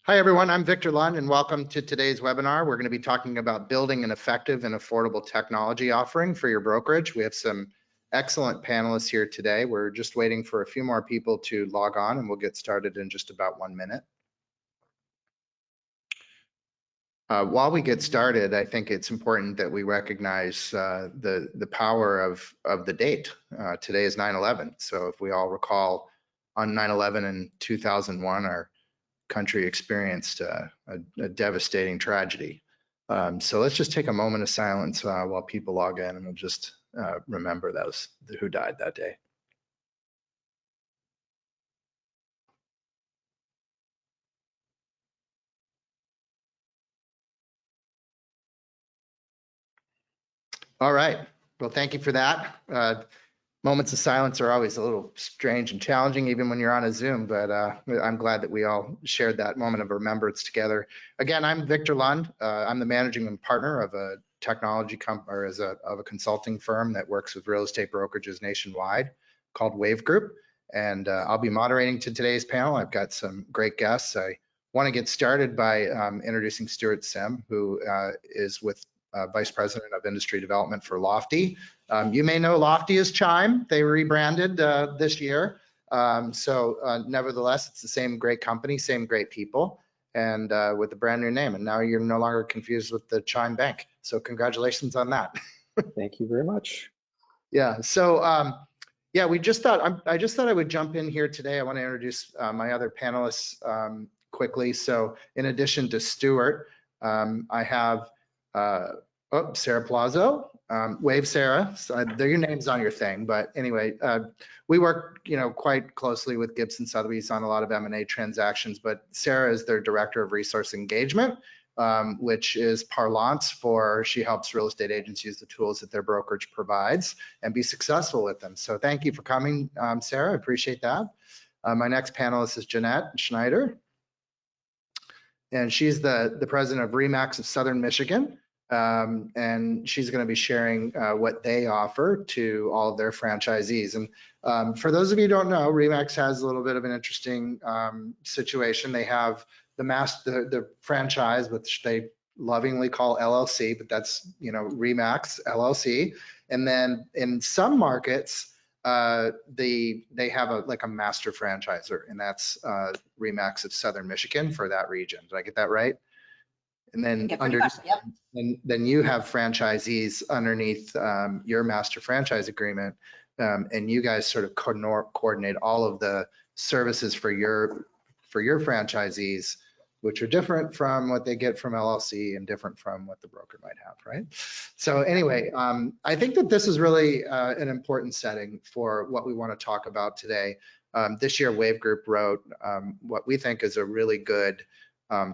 Hi, everyone. I'm Victor Lund, and welcome to today's webinar. We're going to be talking about building an effective and affordable technology offering for your brokerage. We have some excellent panelists here today. We're just waiting for a few more people to log on, and we'll get started in just about 1 minute. While we get started, I think it's important that we recognize the power of the date. Today is 9/11. So if we all recall, on 9/11 in 2001, our country experienced a devastating tragedy. So let's just take a moment of silence while people log in, and we'll just remember those who died that day. All right. Well, thank you for that. Moments of silence are always a little strange and challenging, even when you're on a Zoom, but I'm glad that we all shared that moment of remembrance together. Again, I'm Victor Lund. I'm the managing partner of a technology company, of a consulting firm that works with real estate brokerages nationwide called Wave Group. And I'll be moderating to today's panel. I've got some great guests. I want to get started by introducing Stuart Sim, who is with Vice President of Industry Development for Lofty. You may know Lofty as Chime. They rebranded this year. Nevertheless, it's the same great company, same great people, and with a brand new name. And now you're no longer confused with the Chime Bank. So congratulations on that. Thank you very much. Yeah. So yeah, I just thought I would jump in here today. I want to introduce my other panelists quickly. So in addition to Stuart, I have Sarah Plazo, Wave Sarah. So there, your name's on your thing, but anyway, we work, quite closely with Gibson Sotheby's on a lot of M&A transactions. But Sarah is their director of resource engagement, which is parlance for she helps real estate agents use the tools that their brokerage provides and be successful with them. So thank you for coming, Sarah. I appreciate that. My next panelist is Jeanette Schneider, and she's the president of RE/MAX of Southern Michigan. And she's going to be sharing what they offer to all of their franchisees. And for those of you who don't know, RE/MAX has a little bit of an interesting situation. They have the franchise, which they lovingly call LLC, but that's RE/MAX LLC. And then in some markets, they have a master franchisor, and that's RE/MAX of Southern Michigan for that region. Did I get that right? And then then you have franchisees underneath your master franchise agreement, and you guys sort of coordinate all of the services for your franchisees, which are different from what they get from LLC and different from what the broker might have, right? So anyway, I think that this is really an important setting for what we want to talk about today. This year, Wave Group wrote what we think is a really good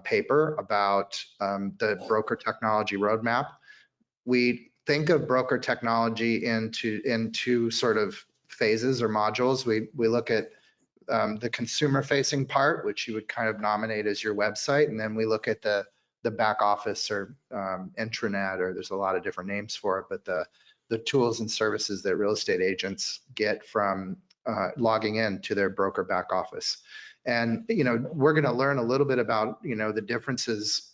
paper about the broker technology roadmap. We think of broker technology in two sort of phases or modules. We look at the consumer facing part, which you would kind of nominate as your website, and then we look at the back office or intranet, or there's a lot of different names for it, but the tools and services that real estate agents get from logging in to their broker back office. And we're going to learn a little bit about the differences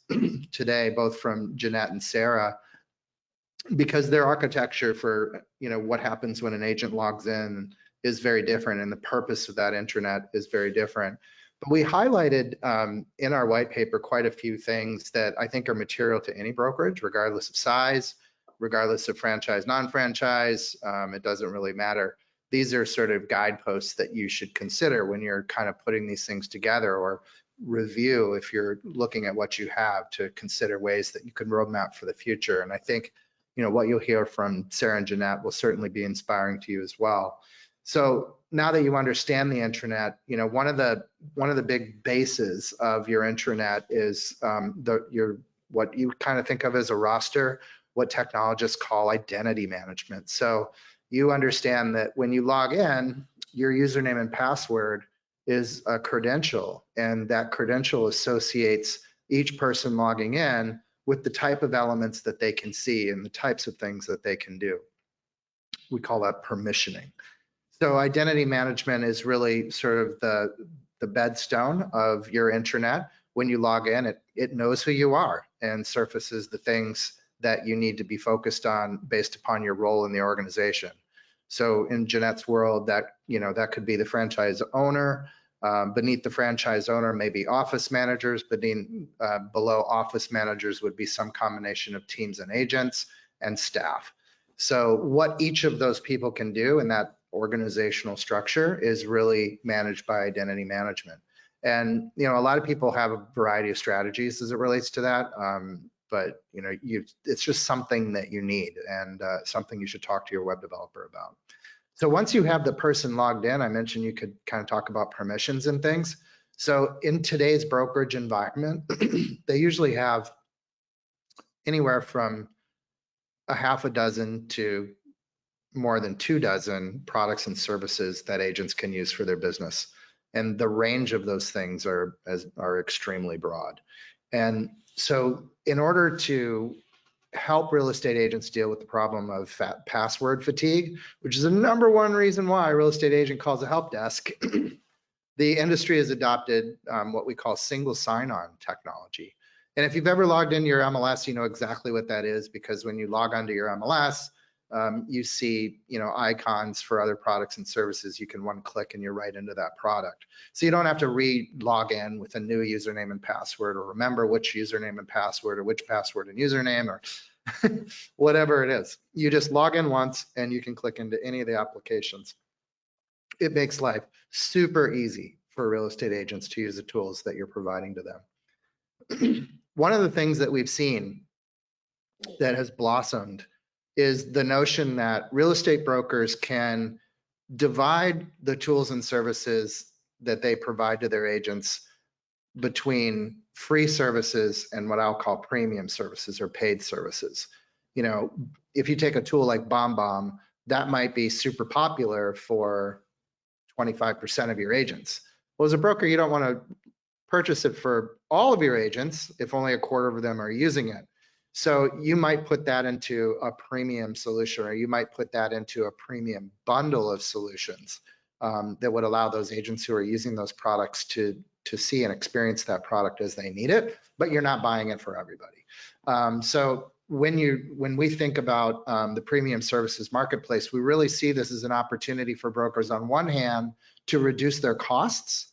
today, both from Jeanette and Sarah, because their architecture for what happens when an agent logs in is very different, and the purpose of that intranet is very different. But we highlighted in our white paper quite a few things that I think are material to any brokerage, regardless of size, regardless of franchise, non-franchise. It doesn't really matter. These are sort of guideposts that you should consider when you're kind of putting these things together, or review if you're looking at what you have, to consider ways that you can roadmap for the future. And I think what you'll hear from Sarah and Jeanette will certainly be inspiring to you as well. So now that you understand the intranet, one of the big bases of your intranet is what you kind of think of as a roster, what technologists call identity management. So you understand that when you log in, your username and password is a credential, and that credential associates each person logging in with the type of elements that they can see and the types of things that they can do. We call that permissioning. So identity management is really sort of the bedstone of your intranet, when you log in, it knows who you are and surfaces the things that you need to be focused on based upon your role in the organization. So in Jeanette's world, that could be the franchise owner. Beneath the franchise owner, maybe office managers. Below office managers would be some combination of teams and agents and staff. So what each of those people can do in that organizational structure is really managed by identity management. And a lot of people have a variety of strategies as it relates to that. But it's just something that you need and something you should talk to your web developer about. So once you have the person logged in, I mentioned you could kind of talk about permissions and things. So in today's brokerage environment, they usually have anywhere from a half a dozen to more than 24 products and services that agents can use for their business. And the range of those things are extremely broad. And so in order to help real estate agents deal with the problem of password fatigue, which is the #1 reason why a real estate agent calls a help desk, the industry has adopted what we call single sign-on technology. And if you've ever logged into your MLS, you know exactly what that is, because when you log onto your MLS, you see icons for other products and services. You can one click and you're right into that product. So you don't have to re-log in with a new username and password, or remember which username and password, or which password and username, or whatever it is. You just log in once and you can click into any of the applications. It makes life super easy for real estate agents to use the tools that you're providing to them. One of the things that we've seen that has blossomed is the notion that real estate brokers can divide the tools and services that they provide to their agents between free services and what I'll call premium services or paid services. If you take a tool like BombBomb, that might be super popular for 25% of your agents. Well, as a broker, you don't want to purchase it for all of your agents if only a quarter of them are using it. So you might put that into a premium solution, or you might put that into a premium bundle of solutions that would allow those agents who are using those products to see and experience that product as they need it, but you're not buying it for everybody. So when we think about the premium services marketplace, we really see this as an opportunity for brokers, on one hand, to reduce their costs.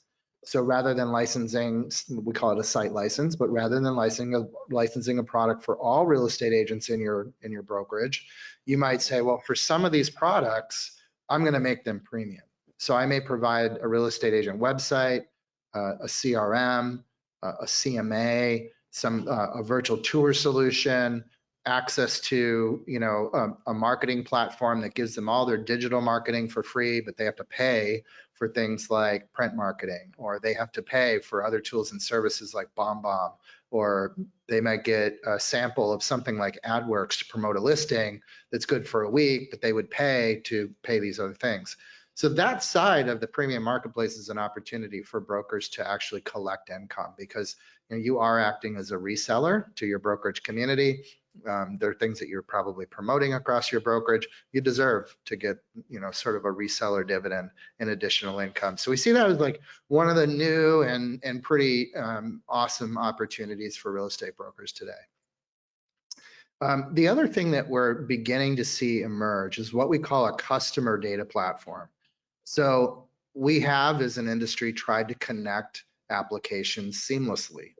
So rather than licensing, we call it a site license, but rather than licensing a product for all real estate agents in your brokerage, you might say, well, for some of these products, I'm going to make them premium. So I may provide a real estate agent website, a CRM, a CMA, a virtual tour solution, access to a marketing platform that gives them all their digital marketing for free, but they have to pay for things like print marketing, or they have to pay for other tools and services like BombBomb, or they might get a sample of something like AdWorks to promote a listing that's good for a week, but they would pay to pay these other things. So that side of the premium marketplace is an opportunity for brokers to actually collect income, because you are acting as a reseller to your brokerage community. There are things that you're probably promoting across your brokerage. You deserve to get, sort of a reseller dividend and additional income. So we see that as like one of the new and pretty awesome opportunities for real estate brokers today. The other thing that we're beginning to see emerge is what we call a customer data platform. So we have, as an industry, tried to connect applications seamlessly.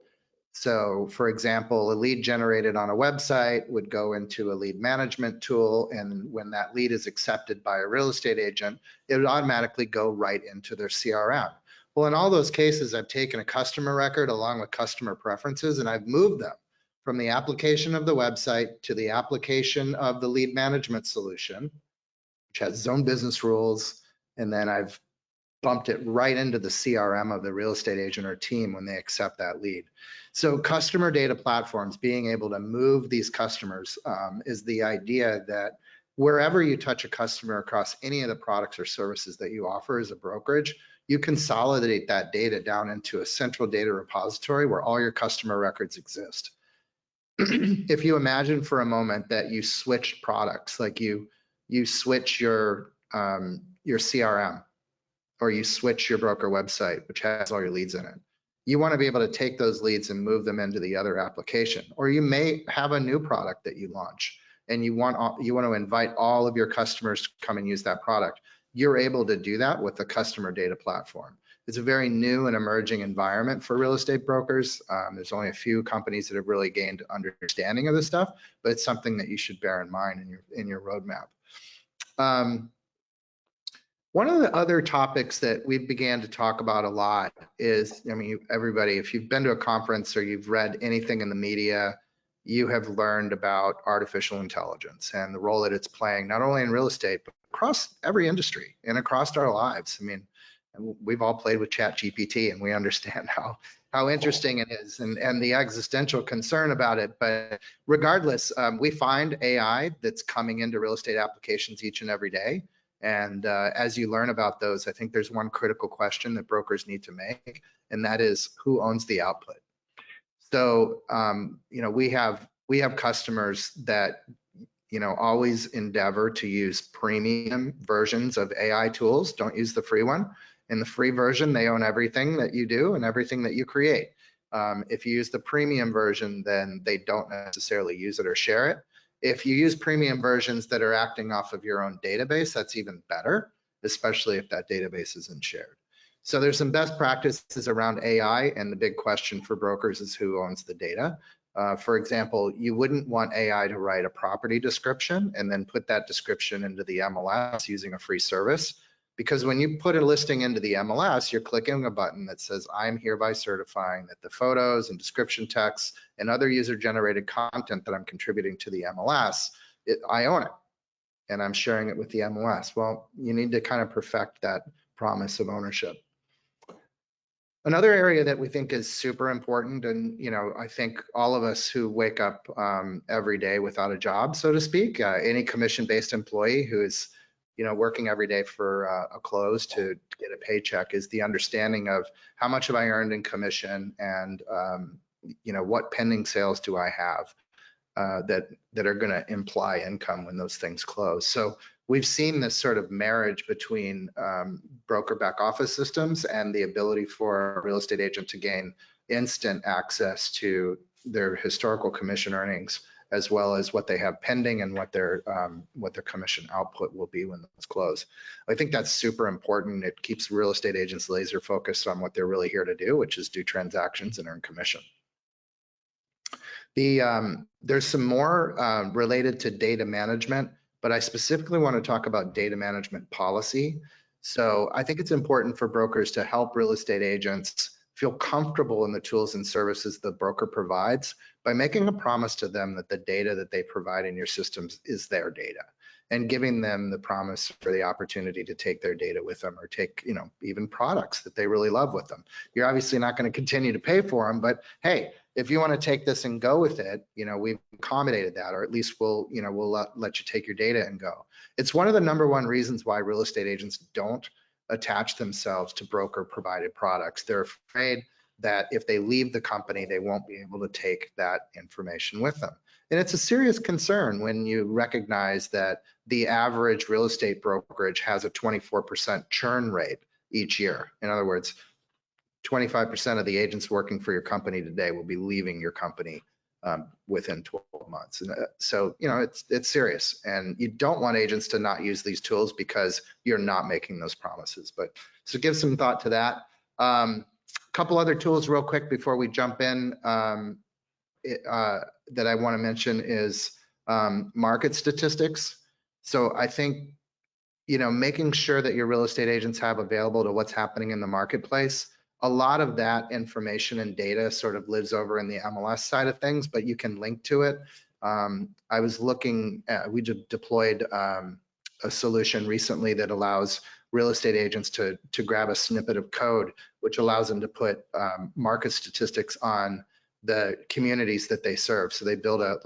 So for example, a lead generated on a website would go into a lead management tool, and when that lead is accepted by a real estate agent, it would automatically go right into their CRM. Well, in all those cases, I've taken a customer record along with customer preferences, and I've moved them from the application of the website to the application of the lead management solution, which has its own business rules, and then I've bumped it right into the CRM of the real estate agent or team when they accept that lead. So customer data platforms, being able to move these customers, is the idea that wherever you touch a customer across any of the products or services that you offer as a brokerage, you consolidate that data down into a central data repository where all your customer records exist. If you imagine for a moment that you switched products, like you switch your CRM, or you switch your broker website, which has all your leads in it. You want to be able to take those leads and move them into the other application. Or you may have a new product that you launch and you want to invite all of your customers to come and use that product. You're able to do that with the customer data platform. It's a very new and emerging environment for real estate brokers. There's only a few companies that have really gained understanding of this stuff, but it's something that you should bear in mind in your roadmap. One of the other topics that we began to talk about a lot is, I mean, everybody, if you've been to a conference or you've read anything in the media, you have learned about artificial intelligence and the role that it's playing, not only in real estate, but across every industry and across our lives. I mean, we've all played with ChatGPT and we understand how interesting it is and the existential concern about it. But regardless, we find AI that's coming into real estate applications each and every day. And as you learn about those, I think there's one critical question that brokers need to make, and that is who owns the output. So, we have customers that, always endeavor to use premium versions of AI tools. Don't use the free one. In the free version, they own everything that you do and everything that you create. If you use the premium version, then they don't necessarily use it or share it. If you use premium versions that are acting off of your own database, that's even better, especially if that database isn't shared. So there's some best practices around AI, and the big question for brokers is who owns the data. For example, you wouldn't want AI to write a property description and then put that description into the MLS using a free service. Because when you put a listing into the MLS, you're clicking a button that says, I'm hereby certifying that the photos and description text and other user-generated content that I'm contributing to the MLS, I own it, and I'm sharing it with the MLS. Well, you need to kind of perfect that promise of ownership. Another area that we think is super important, and I think all of us who wake up every day without a job, so to speak, any commission-based employee who is working every day for a close to get a paycheck, is the understanding of how much have I earned in commission and what pending sales do I have that are going to imply income when those things close. So we've seen this sort of marriage between broker back office systems and the ability for a real estate agent to gain instant access to their historical commission earnings, as well as what they have pending and what their commission output will be when those close. I think that's super important. It keeps real estate agents laser focused on what they're really here to do, which is do transactions and earn commission. There's some more related to data management, but I specifically want to talk about data management policy. So I think it's important for brokers to help real estate agents feel comfortable in the tools and services the broker provides by making a promise to them that the data that they provide in your systems is their data, and giving them the promise for the opportunity to take their data with them, or take, even products that they really love with them. You're obviously not going to continue to pay for them, but hey, if you want to take this and go with it, we've accommodated that, or at least we'll let you take your data and go. It's one of the #1 reasons why real estate agents don't attach themselves to broker provided products. They're afraid that if they leave the company, they won't be able to take that information with them. And it's a serious concern when you recognize that the average real estate brokerage has a 24% churn rate each year. In other words, 25% of the agents working for your company today will be leaving your company within 12 months. And so, it's serious, and you don't want agents to not use these tools because you're not making those promises. But so give some thought to that. A couple other tools real quick before we jump in that I want to mention is market statistics. So I think, making sure that your real estate agents have available to what's happening in the marketplace. A lot of that information and data sort of lives over in the MLS side of things, but you can link to it. I was looking at, we deployed a solution recently that allows real estate agents to grab a snippet of code, which allows them to put market statistics on the communities that they serve. So they build a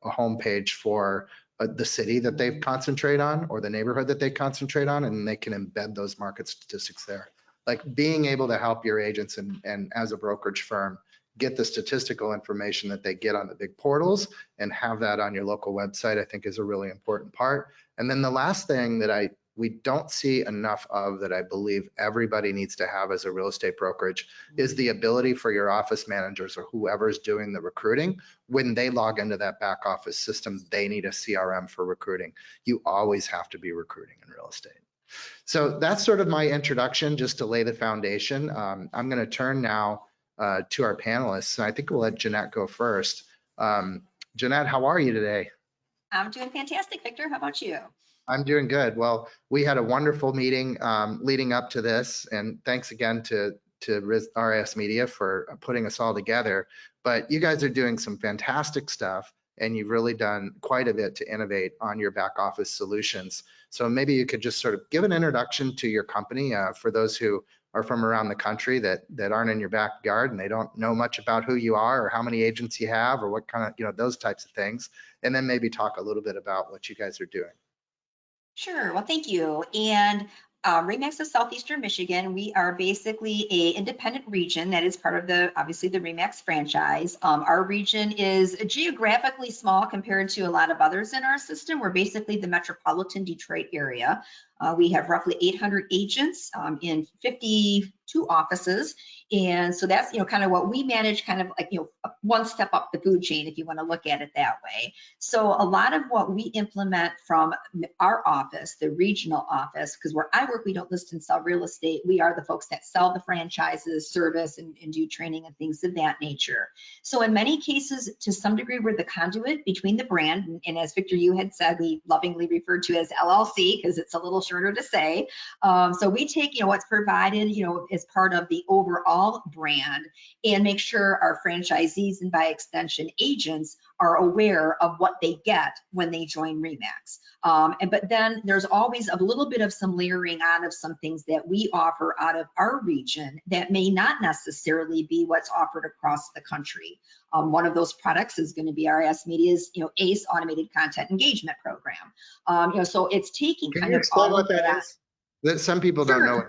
homepage for the city that they concentrate on, or the neighborhood that they concentrate on, and they can embed those market statistics there. Like being able to help your agents and as a brokerage firm get the statistical information that they get on the big portals and have that on your local website, I think is a really important part. And then the last thing that I we don't see enough of that I believe everybody needs to have as a real estate brokerage is the ability for your office managers or whoever's doing the recruiting, when they log into that back office system, they need a CRM for recruiting. You always have to be recruiting in real estate. So that's sort of my introduction, just to lay the foundation. I'm going to turn now to our panelists, and I think we'll let Jeanette go first. Jeanette, how are you today? I'm doing fantastic, Victor. How about you? I'm doing good. Well, we had a wonderful meeting leading up to this, and thanks again to RS Media for putting us all together. But you guys are doing some fantastic stuff, and you've really done quite a bit to innovate on your back office solutions. So maybe you could just sort of give an introduction to your company for those who are from around the country that aren't in your backyard and they don't know much about who you are or how many agents you have or what kind of, those types of things. And then maybe talk a little bit about what you guys are doing. Sure. Well, thank you. And RE/MAX of Southeastern Michigan, we are basically a independent region that is part of obviously the RE/MAX franchise. Our region is geographically small compared to a lot of others in our system. We're basically the metropolitan Detroit area. We have roughly 800 agents in 52 offices. And so that's, kind of what we manage, kind of like, one step up the food chain, if you want to look at it that way. So a lot of what we implement from our office, the regional office, because where I work, we don't list and sell real estate. We are the folks that sell the franchises, service, and do training and things of that nature. So in many cases, to some degree, we're the conduit between the brand. And as Victor, you had said, we lovingly referred to as LLC because it's a little shorter to say. So we take, what's provided, as part of the overall brand and make sure our franchisees and by extension agents are aware of what they get when they join RE/MAX. But then there's always a little bit of some layering on of some things that we offer out of our region that may not necessarily be what's offered across the country. One of those products is going to be RS Media's, ACE Automated Content Engagement Program. So it's taking Can kind you of explain all what of that is? That some people don't know.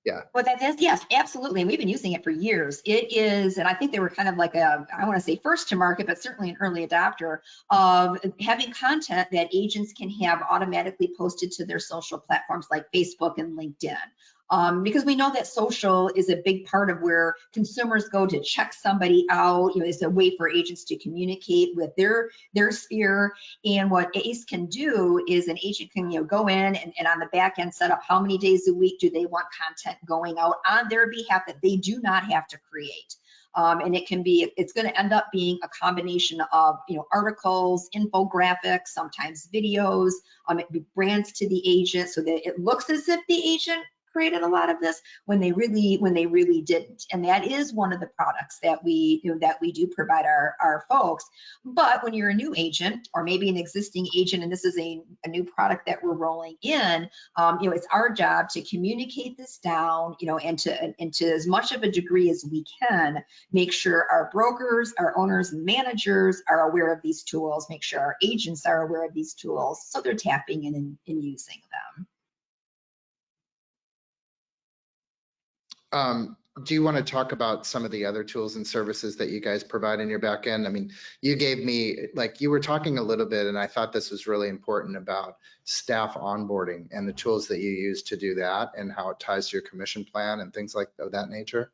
Yeah. What that is, yes, absolutely. And we've been using it for years. It is, and I think they were kind of like I want to say first to market, but certainly an early adopter of having content that agents can have automatically posted to their social platforms like Facebook and LinkedIn. Because we know that social is a big part of where consumers go to check somebody out. It's a way for agents to communicate with their sphere. And what ACE can do is an agent can go in and on the back end set up how many days a week do they want content going out on their behalf that they do not have to create. And it's going to end up being a combination of, articles, infographics, sometimes videos. It brands to the agent so that it looks as if the agent created a lot of this when they really didn't. And that is one of the products that we do provide our folks. But when you're a new agent or maybe an existing agent, and this is a new product that we're rolling in, it's our job to communicate this down, and to as much of a degree as we can, make sure our brokers, our owners and managers are aware of these tools, make sure our agents are aware of these tools, so they're tapping in and using them. Do you want to talk about some of the other tools and services that you guys provide in your back end? I mean, you gave me, you were talking a little bit, and I thought this was really important about staff onboarding and the tools that you use to do that and how it ties to your commission plan and things like of that nature.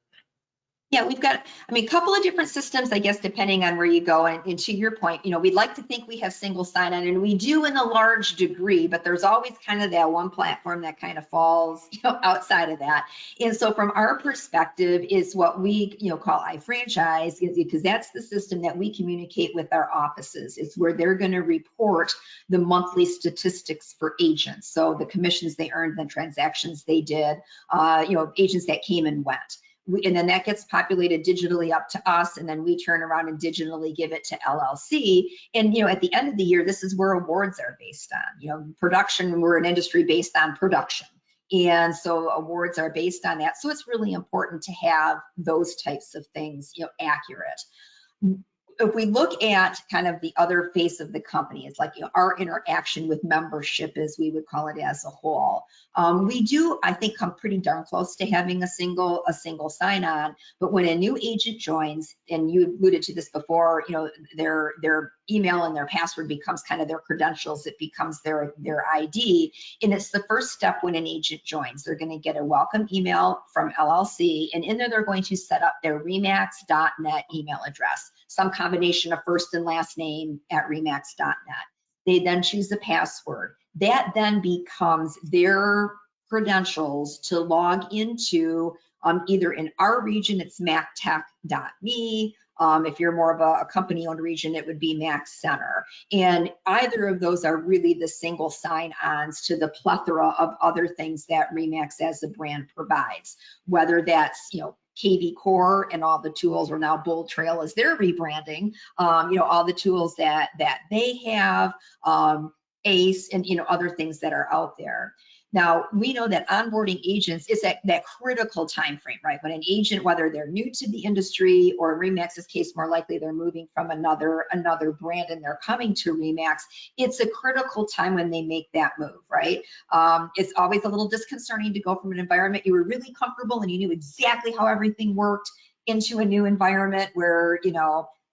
Yeah, we've got, a couple of different systems, I guess, depending on where you go. And to your point, we'd like to think we have single sign-on, and we do in a large degree, but there's always kind of that one platform that kind of falls, outside of that. And so from our perspective is what we, call iFranchise, because that's the system that we communicate with our offices. It's where they're going to report the monthly statistics for agents. So the commissions they earned, the transactions they did, agents that came and went. And then that gets populated digitally up to us, and then we turn around and digitally give it to LLC. And at the end of the year, this is where awards are based on. Production, we're an industry based on production, and so awards are based on that. So it's really important to have those types of things, accurate. if we look at kind of the other face of the company, it's like, our interaction with membership, as we would call it as a whole. We do, I think, come pretty darn close to having a single sign-on. But when a new agent joins, and you alluded to this before, their email and their password becomes kind of their credentials. It becomes their ID, and it's the first step when an agent joins. They're going to get a welcome email from LLC, and in there they're going to set up their remax.net email address, some combination of first and last name at remax.net. They then choose the password. That then becomes their credentials to log into either in our region, it's mactech.me. If you're more of a company-owned region, it would be Max Center. And either of those are really the single sign-ons to the plethora of other things that Remax as a brand provides, whether that's, KV Core and all the tools, or now Bold Trail as they're rebranding, all the tools that they have, ACE, and other things that are out there. Now, we know that onboarding agents is that critical time frame, right? When an agent, whether they're new to the industry, or in Remax's case, more likely they're moving from another brand and they're coming to Remax, it's a critical time when they make that move, right? It's always a little disconcerting to go from an environment you were really comfortable and you knew exactly how everything worked into a new environment where,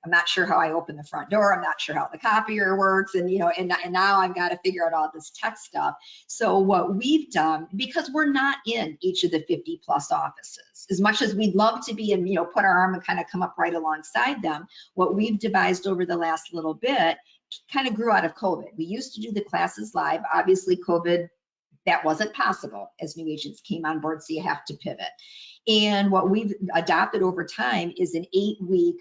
I'm not sure how I open the front door. I'm not sure how the copier works. And, and now I've got to figure out all this tech stuff. So what we've done, because we're not in each of the 50+ offices, as much as we'd love to be and, put our arm and kind of come up right alongside them, what we've devised over the last little bit kind of grew out of COVID. We used to do the classes live. Obviously, COVID, that wasn't possible as new agents came on board, so you have to pivot. And what we've adopted over time is an 8-week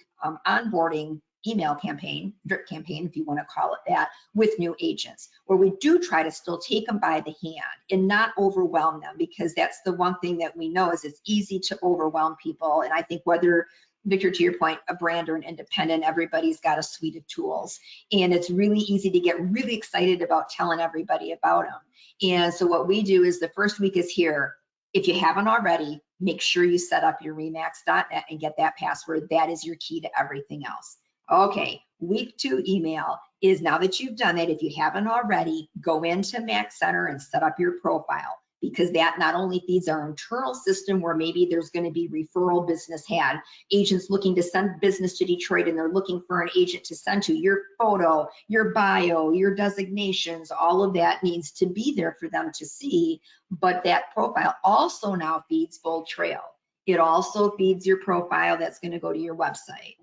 onboarding email campaign, drip campaign, if you want to call it that, with new agents, where we do try to still take them by the hand and not overwhelm them, because that's the one thing that we know is it's easy to overwhelm people. And I think whether, Victor, to your point, a brand or an independent, everybody's got a suite of tools, and it's really easy to get really excited about telling everybody about them. And so what we do is the first week is here. If you haven't already, make sure you set up your remax.net and get that password. That is your key to everything else. Okay, week 2 email is, now that you've done it, if you haven't already, go into Max Center and set up your profile, because that not only feeds our internal system where maybe there's going to be referral business had, agents looking to send business to Detroit and they're looking for an agent to send to, your photo, your bio, your designations, all of that needs to be there for them to see. But that profile also now feeds Bold Trail. It also feeds your profile that's going to go to your website.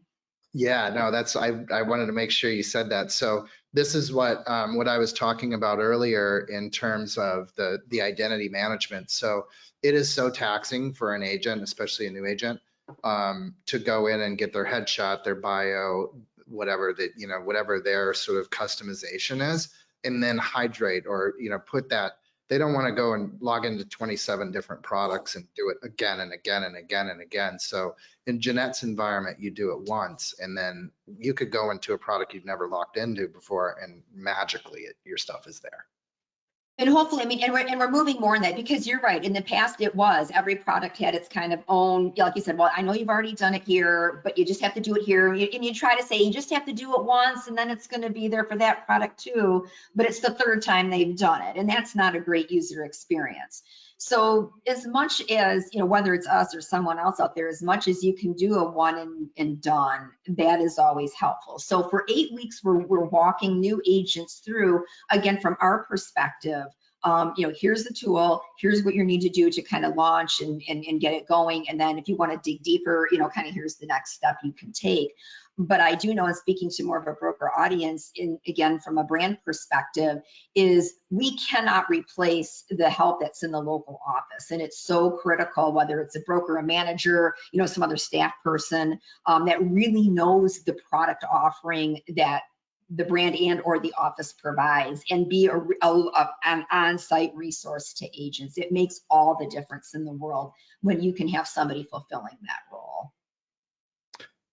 Yeah, no, I wanted to make sure you said that. So this is what I was talking about earlier in terms of the identity management. So it is so taxing for an agent, especially a new agent, to go in and get their headshot, their bio, whatever whatever their sort of customization is, and then hydrate or put that. They don't want to go and log into 27 different products and do it again and again and again and again. So in Jeanette's environment, you do it once, and then you could go into a product you've never logged into before, and magically your stuff is there. And hopefully, I mean, and we're moving more in that, because you're right. In the past, it was every product had its kind of own, like you said, well, I know you've already done it here, but you just have to do it here. And you try to say you just have to do it once, and then it's going to be there for that product too. But it's the 3rd time they've done it, and that's not a great user experience. So as much as, whether it's us or someone else out there, as much as you can do a one and done, that is always helpful. So for 8 weeks, we're walking new agents through, again, from our perspective, here's the tool, here's what you need to do to kind of launch and get it going. And then if you want to dig deeper, kind of here's the next step you can take. But I do know, in speaking to more of a broker audience, again, from a brand perspective, is we cannot replace the help that's in the local office. And it's so critical, whether it's a broker, a manager, some other staff person that really knows the product offering that the brand and or the office provides, and be an on-site resource to agents. It makes all the difference in the world when you can have somebody fulfilling that role.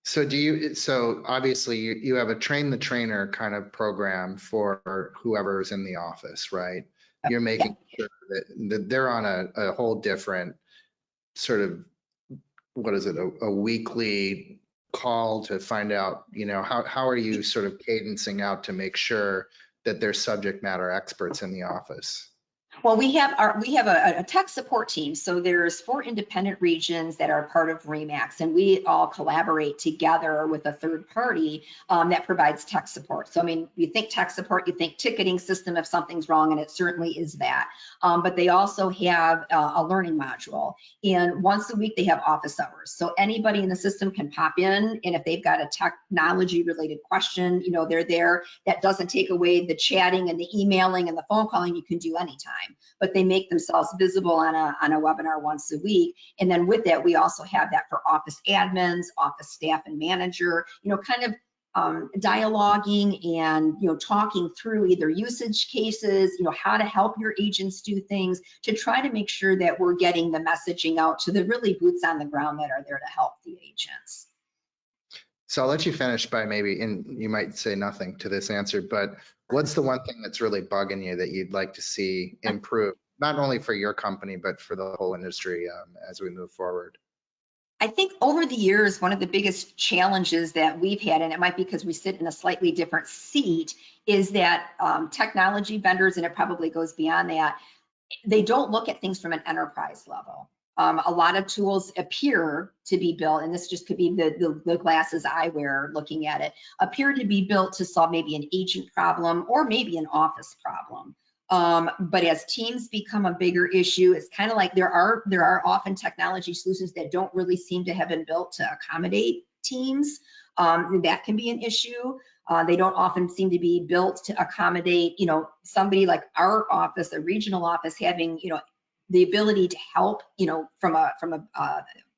So obviously you have a train the trainer kind of program for whoever's in the office, right? You're making sure that they're on a whole different sort of, what is it, a weekly call to find out, how are you sort of cadencing out to make sure that there's subject matter experts in the office? Well, we have a tech support team. So there's 4 independent regions that are part of REMAX, and we all collaborate together with a third party that provides tech support. So, I mean, you think tech support, you think ticketing system if something's wrong, and it certainly is that. But they also have a learning module, and once a week they have office hours. So anybody in the system can pop in, and if they've got a technology related question, they're there. That doesn't take away the chatting and the emailing and the phone calling you can do anytime, but they make themselves visible on a webinar once a week. And then with that, we also have that for office admins, office staff and manager, kind of dialoguing and, talking through either usage cases, how to help your agents do things to try to make sure that we're getting the messaging out to the really boots on the ground that are there to help the agents. So I'll let you finish by maybe, and you might say nothing to this answer, but what's the one thing that's really bugging you that you'd like to see improve, not only for your company, but for the whole industry as we move forward? I think over the years, one of the biggest challenges that we've had, and it might be because we sit in a slightly different seat, is that technology vendors, and it probably goes beyond that, they don't look at things from an enterprise level. A lot of tools appear to be built, and this just could be the glasses I wear looking at it, appear to be built to solve maybe an agent problem or maybe an office problem. But as teams become a bigger issue, it's kind of like there are often technology solutions that don't really seem to have been built to accommodate teams. That can be an issue. They don't often seem to be built to accommodate, somebody like our office, a regional office, having, the ability to help, from a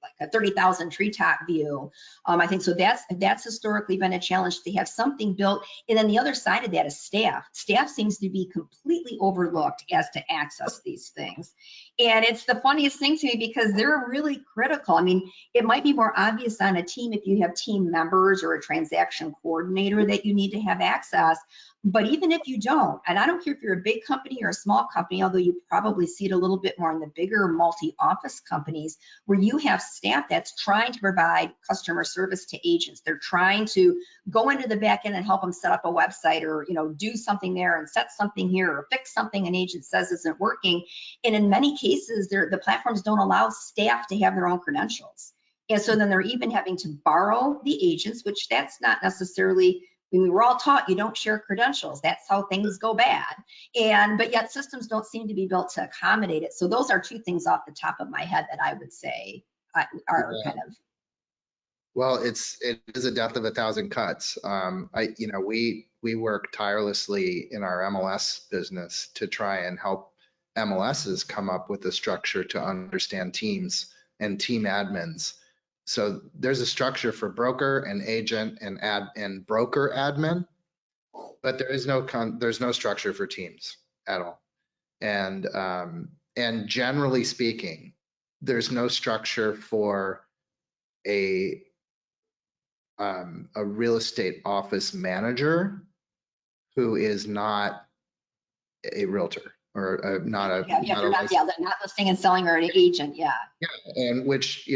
like a 30,000 treetop view. I think so that's historically been a challenge to have something built. And then the other side of that is staff. Staff seems to be completely overlooked as to access these things. And it's the funniest thing to me because they're really critical. I mean, it might be more obvious on a team if you have team members or a transaction coordinator that you need to have access. But even if you don't, and I don't care if you're a big company or a small company, although you probably see it a little bit more in the bigger multi-office companies where you have staff that's trying to provide customer service to agents. They're trying to go into the back end and help them set up a website or, do something there and set something here or fix something an agent says isn't working. And in many cases, the platforms don't allow staff to have their own credentials. And so then they're even having to borrow the agents, which that's not necessarily, we were all taught you don't share credentials. That's how things go bad. But yet systems don't seem to be built to accommodate it. So those are 2 things off the top of my head that I would say are kind of. Well, it is a death of a thousand cuts. We work tirelessly in our MLS business to try and help MLSs come up with a structure to understand teams and team admins. So there's a structure for broker and agent and broker admin, but there's no structure for teams at all. And generally speaking, there's no structure for a real estate office manager who is not a realtor or not listing and selling or an agent. Yeah. And which,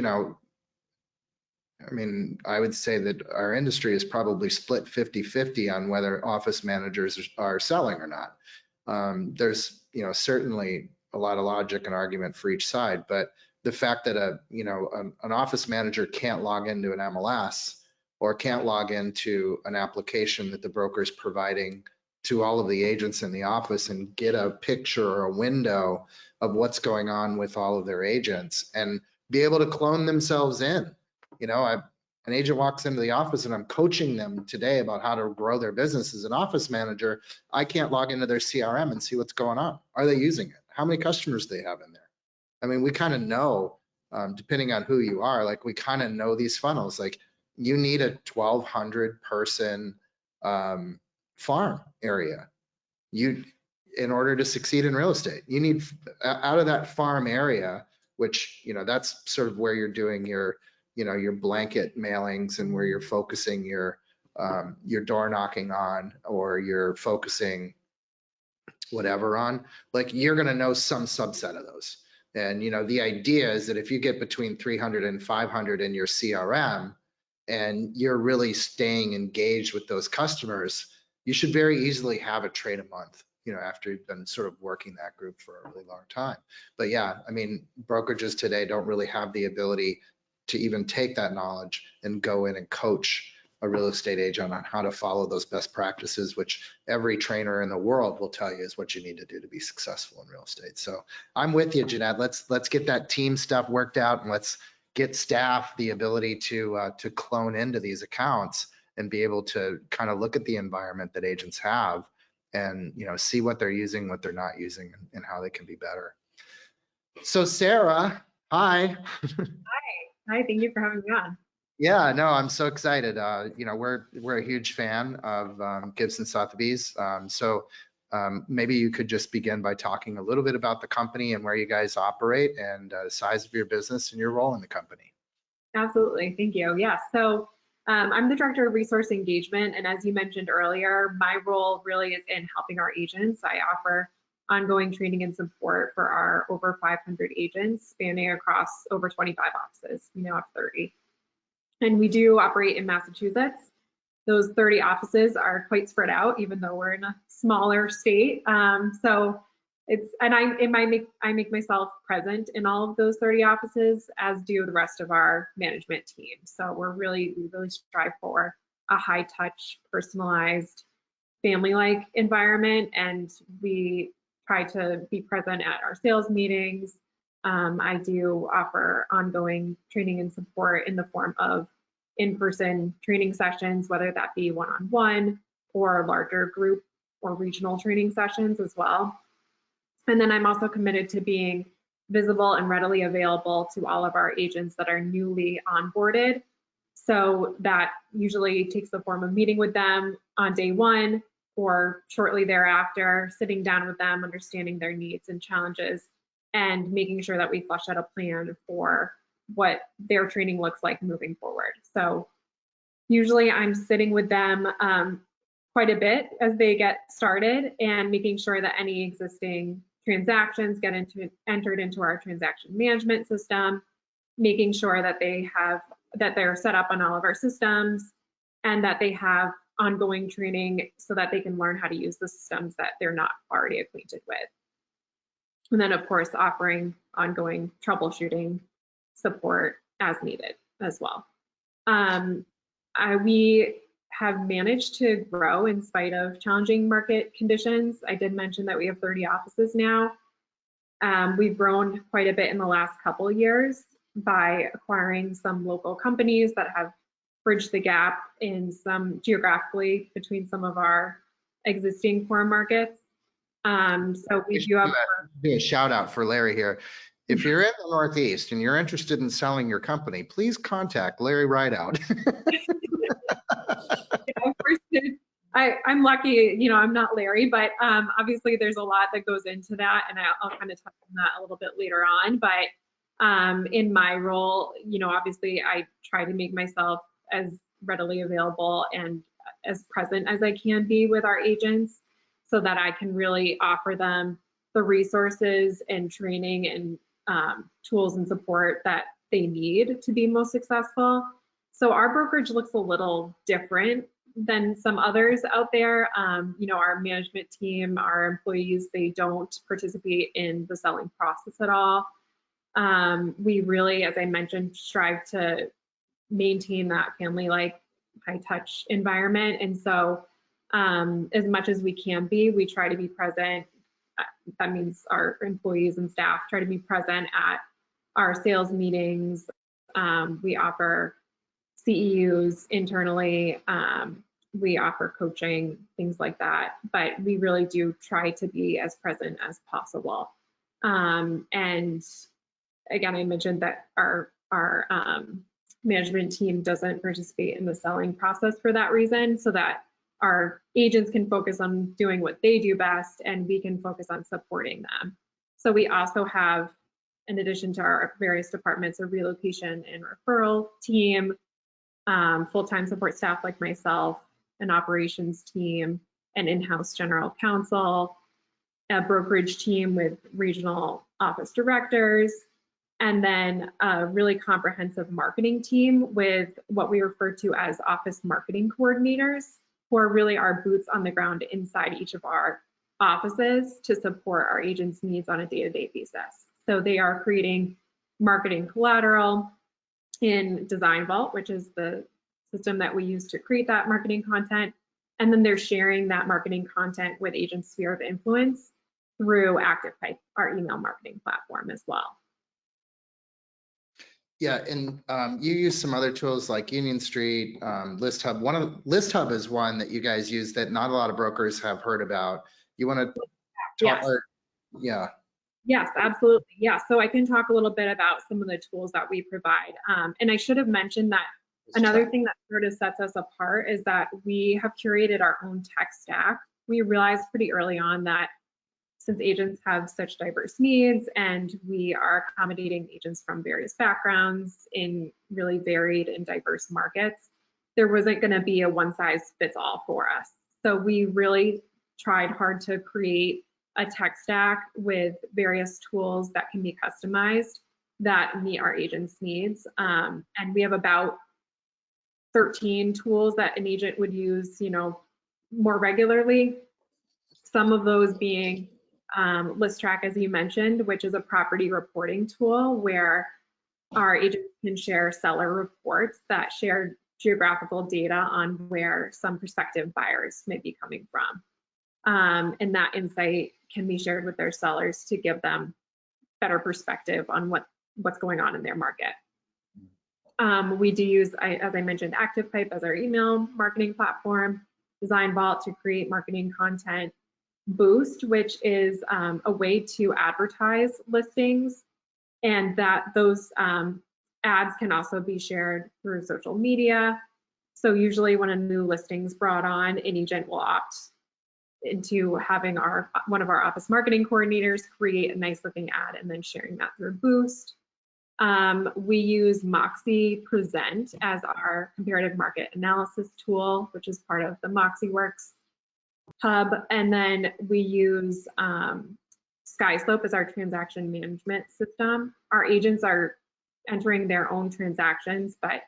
I mean, I would say that our industry is probably split 50-50 on whether office managers are selling or not. There's, certainly a lot of logic and argument for each side, but the fact that an office manager can't log into an MLS or can't log into an application that the broker is providing to all of the agents in the office and get a picture or a window of what's going on with all of their agents and be able to clone themselves in. An agent walks into the office and I'm coaching them today about how to grow their business as an office manager. I can't log into their CRM and see what's going on. Are they using it? How many customers do they have in there? I mean, we kind of know, depending on who you are, like we kind of know these funnels. Like you need a 1,200 person farm area. In order to succeed in real estate, you need out of that farm area, which, that's sort of where you're doing your blanket mailings and where you're focusing your door knocking on, or you're focusing whatever on, like you're going to know some subset of those. And, the idea is that if you get between 300 and 500 in your CRM, and you're really staying engaged with those customers, you should very easily have a trade a month, after you've been sort of working that group for a really long time. But yeah, I mean, brokerages today don't really have the ability to even take that knowledge and go in and coach a real estate agent on how to follow those best practices, which every trainer in the world will tell you is what you need to do to be successful in real estate. So I'm with you, Jeanette. Let's get that team stuff worked out, and let's get staff the ability to clone into these accounts and be able to kind of look at the environment that agents have and see what they're using, what they're not using, and how they can be better. So Sarah, hi. Hi, thank you for having me on. Yeah, no, I'm so excited. We're a huge fan of Gibson Sotheby's. Maybe you could just begin by talking a little bit about the company and where you guys operate and the size of your business and your role in the company. Absolutely, thank you. Yeah, so I'm the Director of Resource Engagement, and as you mentioned earlier, my role really is in helping our agents. I offer ongoing training and support for our over 500 agents spanning across over 25 offices. We now have 30. And we do operate in Massachusetts. Those 30 offices are quite spread out, even though we're in a smaller state. I make myself present in all of those 30 offices, as do the rest of our management team. So we really strive for a high touch, personalized, family-like environment, and we try to be present at our sales meetings. I do offer ongoing training and support in the form of in-person training sessions, whether that be one-on-one or larger group or regional training sessions as well. And then I'm also committed to being visible and readily available to all of our agents that are newly onboarded. So that usually takes the form of meeting with them on day one or shortly thereafter, sitting down with them, understanding their needs and challenges, and making sure that we flesh out a plan for what their training looks like moving forward. So usually I'm sitting with them quite a bit as they get started and making sure that any existing transactions get entered into our transaction management system, making sure that they're set up on all of our systems and that they have ongoing training so that they can learn how to use the systems that they're not already acquainted with. And then of course, offering ongoing troubleshooting support as needed as well. We have managed to grow in spite of challenging market conditions. I did mention that we have 30 offices now. We've grown quite a bit in the last couple of years by acquiring some local companies that have bridged the gap in some geographically between some of our existing core markets. So we do have a shout out for Larry here. If you're in the Northeast and you're interested in selling your company, please contact Larry Rideout. Yeah, of course, I'm lucky, I'm not Larry, but obviously there's a lot that goes into that, and I'll kind of touch on that a little bit later on. But in my role, obviously I try to make myself as readily available and as present as I can be with our agents so that I can really offer them the resources and training and tools and support that they need to be most successful. So our brokerage looks a little different than some others out there. Our management team, our employees, they don't participate in the selling process at all. We really, as I mentioned, strive to maintain that family-like, high-touch environment. And so as much as we can be, we try to be present. That means our employees and staff try to be present at our sales meetings. We offer CEUs internally. We offer coaching, things like that, but we really do try to be as present as possible. And again, I mentioned that our management team doesn't participate in the selling process for that reason, so that our agents can focus on doing what they do best and we can focus on supporting them. So we also have, in addition to our various departments, a relocation and referral team, full-time support staff like myself, an operations team, an in-house general counsel, a brokerage team with regional office directors, and then a really comprehensive marketing team with what we refer to as office marketing coordinators, who are really our boots on the ground inside each of our offices to support our agents' needs on a day-to-day basis. So they are creating marketing collateral in Design Vault, which is the system that we use to create that marketing content. And then they're sharing that marketing content with Agent Sphere of Influence through ActivePipe, our email marketing platform as well. Yeah, and you use some other tools like Union Street, List Hub. List Hub is one that you guys use that not a lot of brokers have heard about. You want to talk? Yes. Yeah. Yes, absolutely. Yeah, so I can talk a little bit about some of the tools that we provide. And I should have mentioned that another thing that sort of sets us apart is that we have curated our own tech stack. We realized pretty early on that since agents have such diverse needs and we are accommodating agents from various backgrounds in really varied and diverse markets, there wasn't going to be a one size fits all for us. So we really tried hard to create a tech stack with various tools that can be customized that meet our agents' needs. And we have about 13 tools that an agent would use, more regularly. Some of those being ListTrack, as you mentioned, which is a property reporting tool where our agents can share seller reports that share geographical data on where some prospective buyers may be coming from. And that insight can be shared with their sellers to give them better perspective on what's going on in their market. We do use, as I mentioned, ActivePipe as our email marketing platform, Design Vault to create marketing content, Boost, which is a way to advertise listings, and that those ads can also be shared through social media. So usually when a new listing is brought on, an agent will opt into having one of our office marketing coordinators create a nice looking ad and then sharing that through Boost. We use Moxie Present as our comparative market analysis tool, which is part of the MoxieWorks hub. And then we use SkySlope as our transaction management system. Our agents are entering their own transactions, but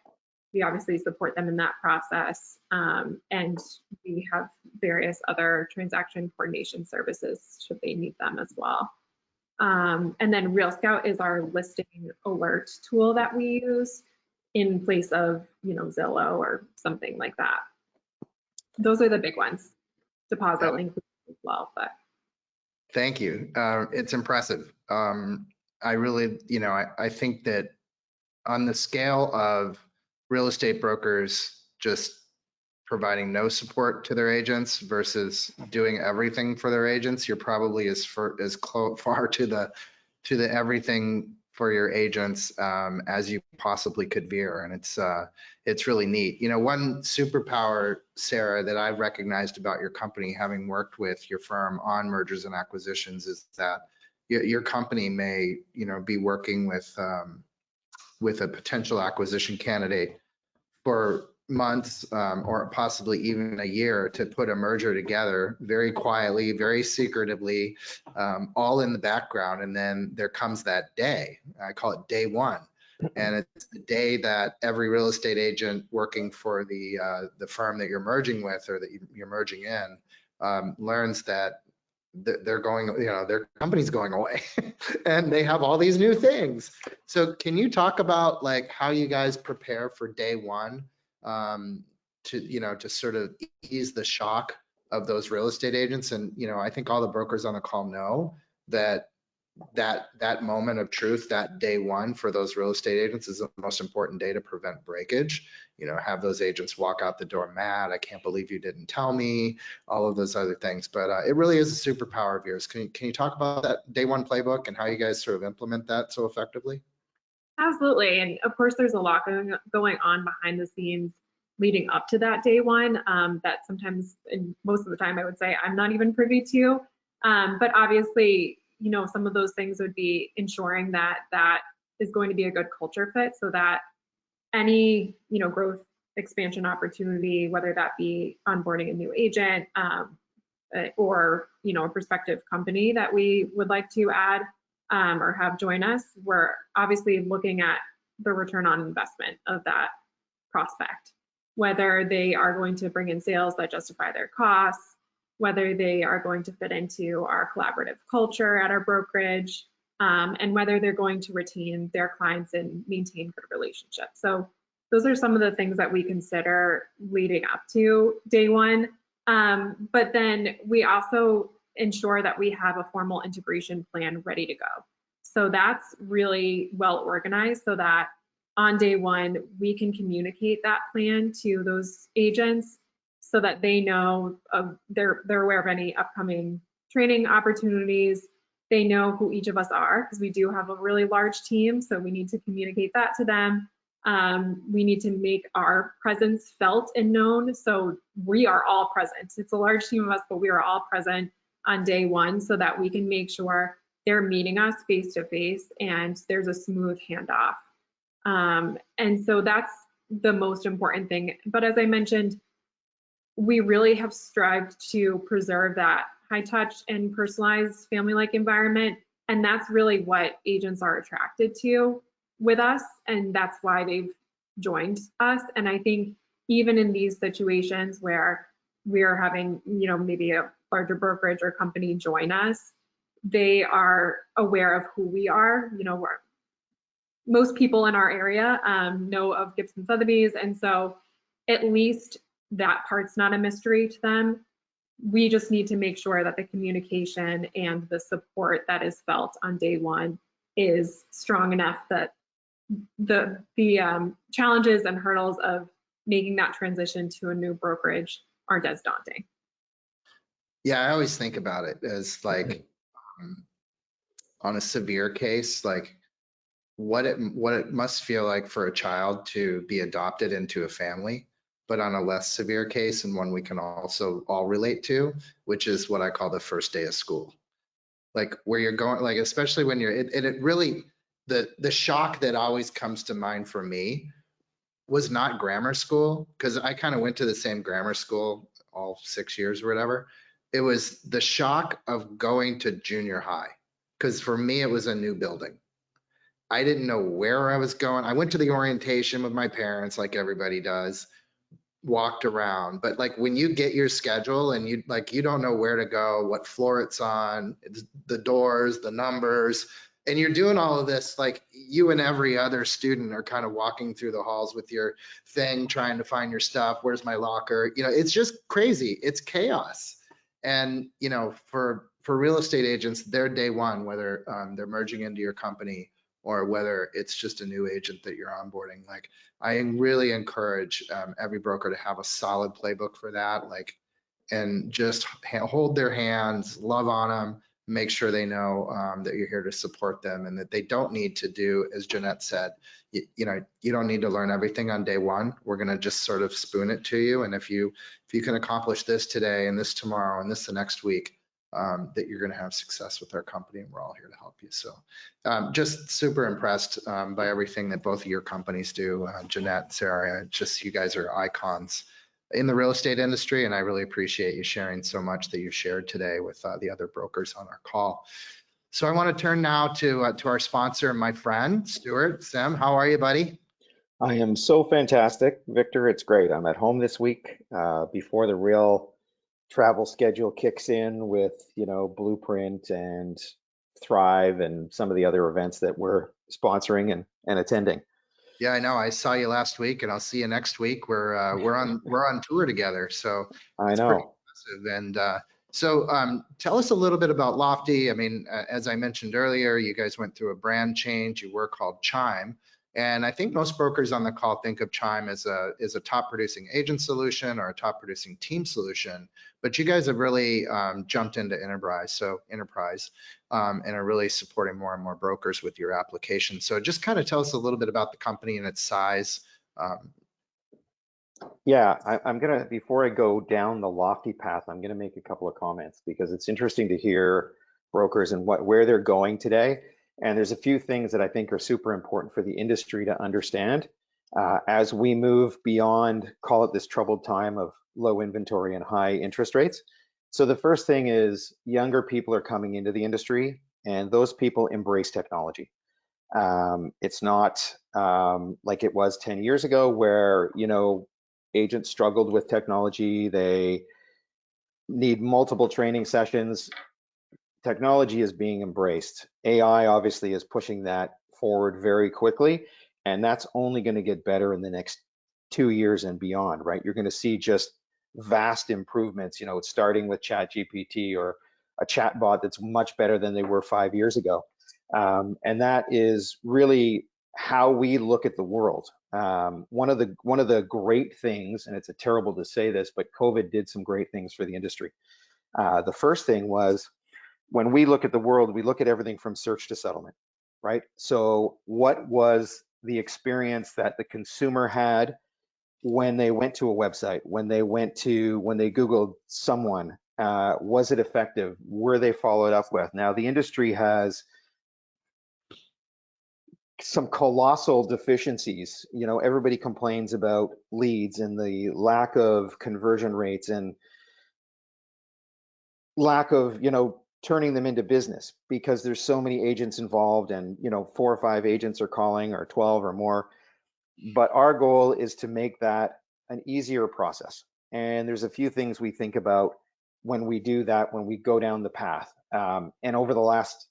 we obviously support them in that process. And we have various other transaction coordination services should they need them as well. And then Real Scout is our listing alert tool that we use in place of, Zillow or something like that. Those are the big ones. Deposit link as well, but. Thank you. It's impressive. I really, I think that on the scale of real estate brokers just providing no support to their agents versus doing everything for their agents, you're probably as far to the everything for your agents as you possibly could veer, and it's really neat. One superpower, Sarah, that I've recognized about your company, having worked with your firm on mergers and acquisitions, is that your company may, be working with a potential acquisition candidate for months or possibly even a year to put a merger together very quietly, very secretively, all in the background. And then there comes that day. I call it day one. And it's the day that every real estate agent working for the firm that you're merging with or that you're merging in learns that they're going, their company's going away and they have all these new things. So can you talk about like how you guys prepare for day one to sort of ease the shock of those real estate agents? And, I think all the brokers on the call know that moment of truth, that day one for those real estate agents is the most important day to prevent breakage. Have those agents walk out the door mad, I can't believe you didn't tell me, all of those other things. But it really is a superpower of yours. Can you talk about that day one playbook and how you guys sort of implement that so effectively? Absolutely. And of course, there's a lot going on behind the scenes leading up to that day one that sometimes, and most of the time, I would say I'm not even privy to. But obviously, some of those things would be ensuring that that is going to be a good culture fit so that any, growth expansion opportunity, whether that be onboarding a new agent or, a prospective company that we would like to add, or have joined us, we're obviously looking at the return on investment of that prospect, whether they are going to bring in sales that justify their costs, whether they are going to fit into our collaborative culture at our brokerage, and whether they're going to retain their clients and maintain good relationships. So those are some of the things that we consider leading up to day one. But then we also ensure that we have a formal integration plan ready to go. So that's really well organized so that on day one, we can communicate that plan to those agents so that they know they're aware of any upcoming training opportunities. They know who each of us are, because we do have a really large team, so we need to communicate that to them. We need to make our presence felt and known, so we are all present. It's a large team of us, but we are all present on day one so that we can make sure they're meeting us face to face and there's a smooth handoff. And so that's the most important thing. But as I mentioned, we really have strived to preserve that high touch and personalized family-like environment. And that's really what agents are attracted to with us. And that's why they've joined us. And I think even in these situations where we're having, maybe a larger brokerage or company join us, they are aware of who we are. Most people in our area know of Gibson Sotheby's. And so at least that part's not a mystery to them. We just need to make sure that the communication and the support that is felt on day one is strong enough that the challenges and hurdles of making that transition to a new brokerage aren't as daunting. Yeah, I always think about it as like on a severe case, like what it must feel like for a child to be adopted into a family, but on a less severe case and one we can also all relate to, which is what I call the first day of school. Like where you're going, like especially when you're, it really, the shock that always comes to mind for me was not grammar school, because I kind of went to the same grammar school all 6 years or whatever. It was the shock of going to junior high, because for me it was a new building. I didn't know where I was going. I went to the orientation with my parents like everybody does, walked around, but like when you get your schedule and you don't know where to go, what floor it's on, the doors, the numbers, and you're doing all of this, like you and every other student are kind of walking through the halls with your thing, trying to find your stuff. Where's my locker? It's just crazy. It's chaos. And, for real estate agents, they're day one, whether they're merging into your company or whether it's just a new agent that you're onboarding. Like I really encourage every broker to have a solid playbook for that, and just hold their hands, love on them, make sure they know that you're here to support them and that they don't need to do, as Jeanette said, you don't need to learn everything on day one. We're going to just sort of spoon it to you. And if you can accomplish this today and this tomorrow and this the next week, that you're going to have success with our company, and we're all here to help you. So just super impressed by everything that both of your companies do. Jeanette, Sarah, you guys are icons in the real estate industry, and I really appreciate you sharing so much that you shared today with the other brokers on our call. So I want to turn now to our sponsor, my friend, Stuart. Sim, how are you, buddy? I am so fantastic, Victor. It's great. I'm at home this week before the real travel schedule kicks in with, Blueprint and Thrive and some of the other events that we're sponsoring and attending. Yeah, I know. I saw you last week, and I'll see you next week. We're on tour together, so I it's pretty know. impressive. And so tell us a little bit about Lofty. I mean, as I mentioned earlier, you guys went through a brand change. You were called Chime, and I think most brokers on the call think of Chime as a top producing agent solution or a top producing team solution. But you guys have really jumped into enterprise, and are really supporting more and more brokers with your application. So just kind of tell us a little bit about the company and its size. Yeah, I'm gonna, before I go down the Lofty path, I'm gonna make a couple of comments because it's interesting to hear brokers and where they're going today. And there's a few things that I think are super important for the industry to understand as we move beyond, call it this troubled time of low inventory and high interest rates. So the first thing is younger people are coming into the industry and those people embrace technology. It's not like it was 10 years ago where, you know, agents struggled with technology. They need multiple training sessions. Technology is being embraced. AI obviously is pushing that forward very quickly, and that's only going to get better in the next 2 years and beyond, right? You're going to see just vast improvements. You know, it's starting with ChatGPT or a chatbot that's much better than they were 5 years ago. And that is really how we look at the world. One of the great things, and it's terrible to say this, but COVID did some great things for the industry. The first thing was, when we look at the world, we look at everything from search to settlement, right? So what was the experience that the consumer had when they went to a website, when they Googled someone? Was it effective? Were they followed up with? Now, the industry has some colossal deficiencies. You know, everybody complains about leads and the lack of conversion rates and lack of, you know, turning them into business, because there's so many agents involved, and, you know, 4 or 5 agents are calling, or 12 or more. But our goal is to make that an easier process. And there's a few things we think about when we do that, when we go down the path. And over the last,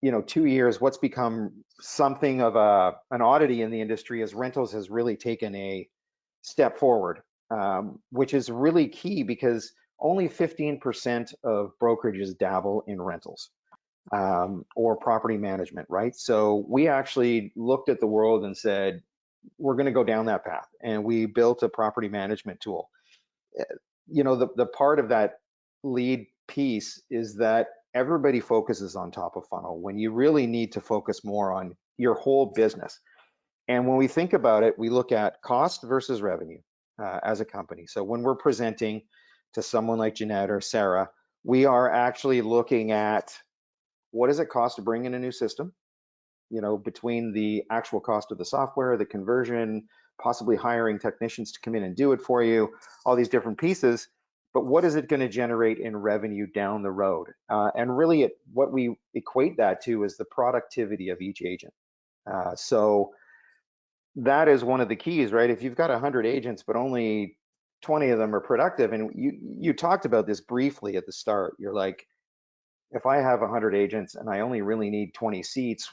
you know, 2 years, what's become something of an oddity in the industry is rentals has really taken a step forward, which is really key, because only 15% of brokerages dabble in rentals or property management, right? So we actually looked at the world and said, we're going to go down that path, and we built a property management tool. You know, the part of that lead piece is that everybody focuses on top of funnel when you really need to focus more on your whole business. And when we think about it, we look at cost versus revenue as a company. So when we're presenting to someone like Jeanette or Sarah, we are actually looking at, what does it cost to bring in a new system? You know, between the actual cost of the software, the conversion, possibly hiring technicians to come in and do it for you, all these different pieces. But what is it going to generate in revenue down the road? And really, what we equate that to is the productivity of each agent. So that is one of the keys, right? If you've got 100 agents, but only 20 of them are productive, and you talked about this briefly at the start, you're like, if I have 100 agents and I only really need 20 seats,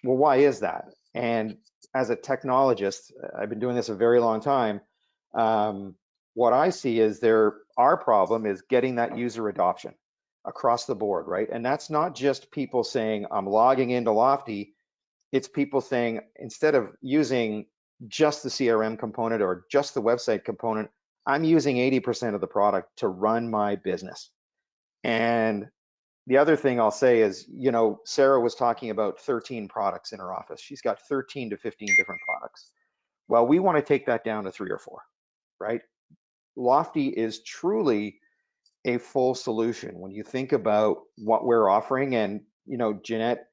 well, why is that? And as a technologist, I've been doing this a very long time. What I see is our problem is getting that user adoption across the board, right? And that's not just people saying, I'm logging into Lofty. It's people saying, instead of using just the CRM component or just the website component, I'm using 80% of the product to run my business. And the other thing I'll say is, you know, Sarah was talking about 13 products in her office. She's got 13 to 15 different products. Well, we want to take that down to 3 or 4, right? Lofty is truly a full solution when you think about what we're offering. And, you know, Jeanette,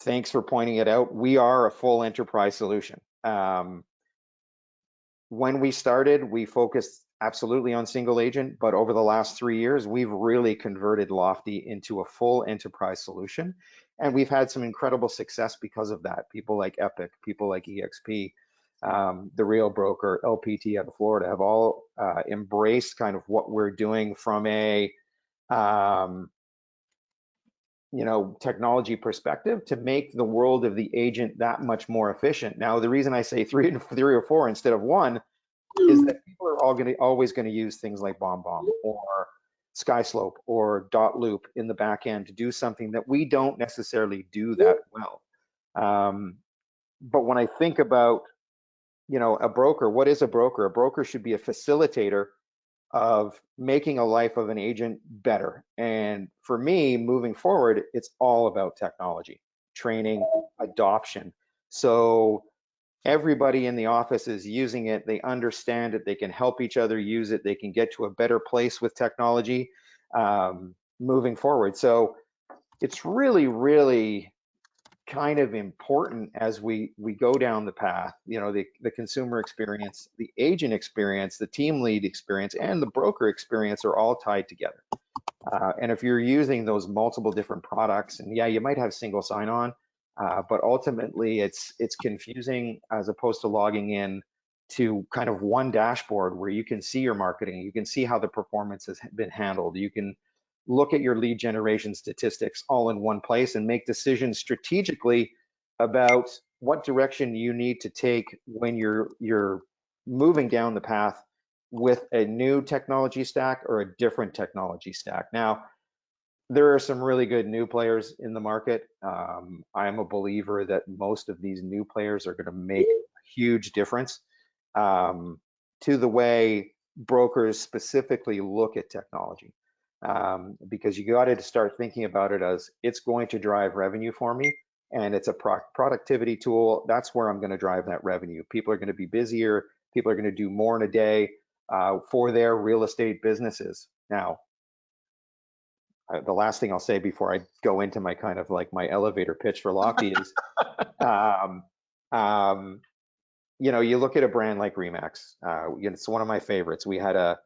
thanks for pointing it out. We are a full enterprise solution. When we started, we focused absolutely on single agent, but over the last 3 years, we've really converted Lofty into a full enterprise solution. And we've had some incredible success because of that. People like Epic, people like EXP, the Real Broker, LPT out of Florida have all embraced kind of what we're doing from a you know, technology perspective to make the world of the agent that much more efficient. Now, the reason I say 3 or 4 instead of 1 is that people are always going to use things like BombBomb or SkySlope or Dot Loop in the back end to do something that we don't necessarily do that well. But when I think about, you know, a broker, what is a broker? A broker should be a facilitator of making a life of an agent better. And for me, moving forward, it's all about technology, training, adoption. So everybody in the office is using it, they understand it, they can help each other use it, they can get to a better place with technology moving forward. So it's really, really kind of important as we go down the path. You know, the consumer experience, the agent experience, the team lead experience, and the broker experience are all tied together. And if you're using those multiple different products, and yeah, you might have single sign-on, but ultimately it's confusing as opposed to logging in to kind of one dashboard where you can see your marketing, you can see how the performance has been handled, you can look at your lead generation statistics all in one place and make decisions strategically about what direction you need to take when you're moving down the path with a new technology stack or a different technology stack. Now, there are some really good new players in the market. I'm a believer that most of these new players are going to make a huge difference to the way brokers specifically look at technology. Because you got to start thinking about it as it's going to drive revenue for me, and it's a productivity tool. That's where I'm going to drive that revenue. People are going to be busier. People are going to do more in a day for their real estate businesses. Now, the last thing I'll say before I go into my kind of like my elevator pitch for Lofty is, you know, you look at a brand like Remax. It's one of my favorites. We had a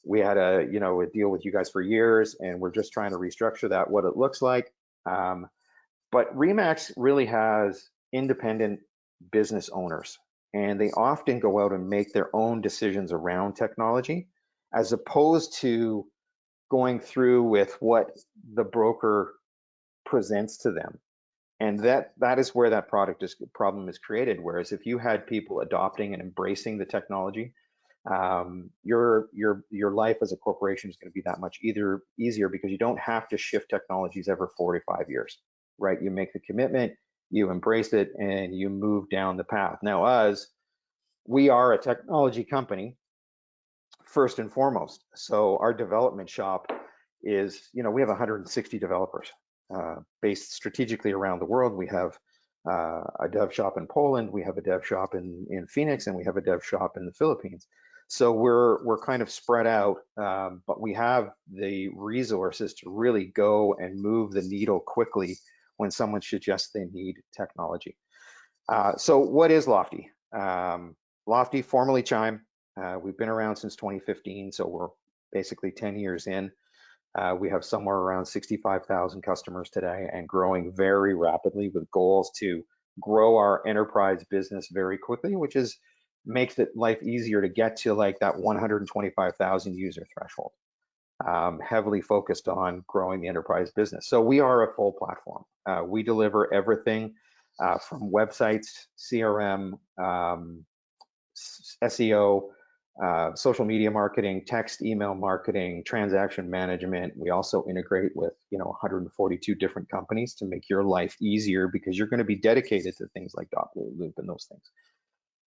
you know, a deal with you guys for years, and we're just trying to restructure that, what it looks like. But Remax really has independent business owners, and they often go out and make their own decisions around technology, as opposed to going through with what the broker presents to them. And that is where that problem is created. Whereas if you had people adopting and embracing the technology, your life as a corporation is going to be that much easier because you don't have to shift technologies every 4 to 5 years, right? You make the commitment, you embrace it, and you move down the path. Now, we are a technology company first and foremost. So our development shop is, you know, we have 160 developers based strategically around the world. We have a dev shop in Poland, we have a dev shop in Phoenix, and we have a dev shop in the Philippines. So we're kind of spread out, but we have the resources to really go and move the needle quickly when someone suggests they need technology. So what is Lofty? Lofty, formerly Chime. We've been around since 2015, so we're basically 10 years in. We have somewhere around 65,000 customers today and growing very rapidly with goals to grow our enterprise business very quickly, which makes it life easier to get to like that 125,000 user threshold. Heavily focused on growing the enterprise business. So we are a full platform. We deliver everything from websites, CRM, SEO, social media marketing, text, email marketing, transaction management. We also integrate with, you know, 142 different companies to make your life easier because you're going to be dedicated to things like Loop and those things.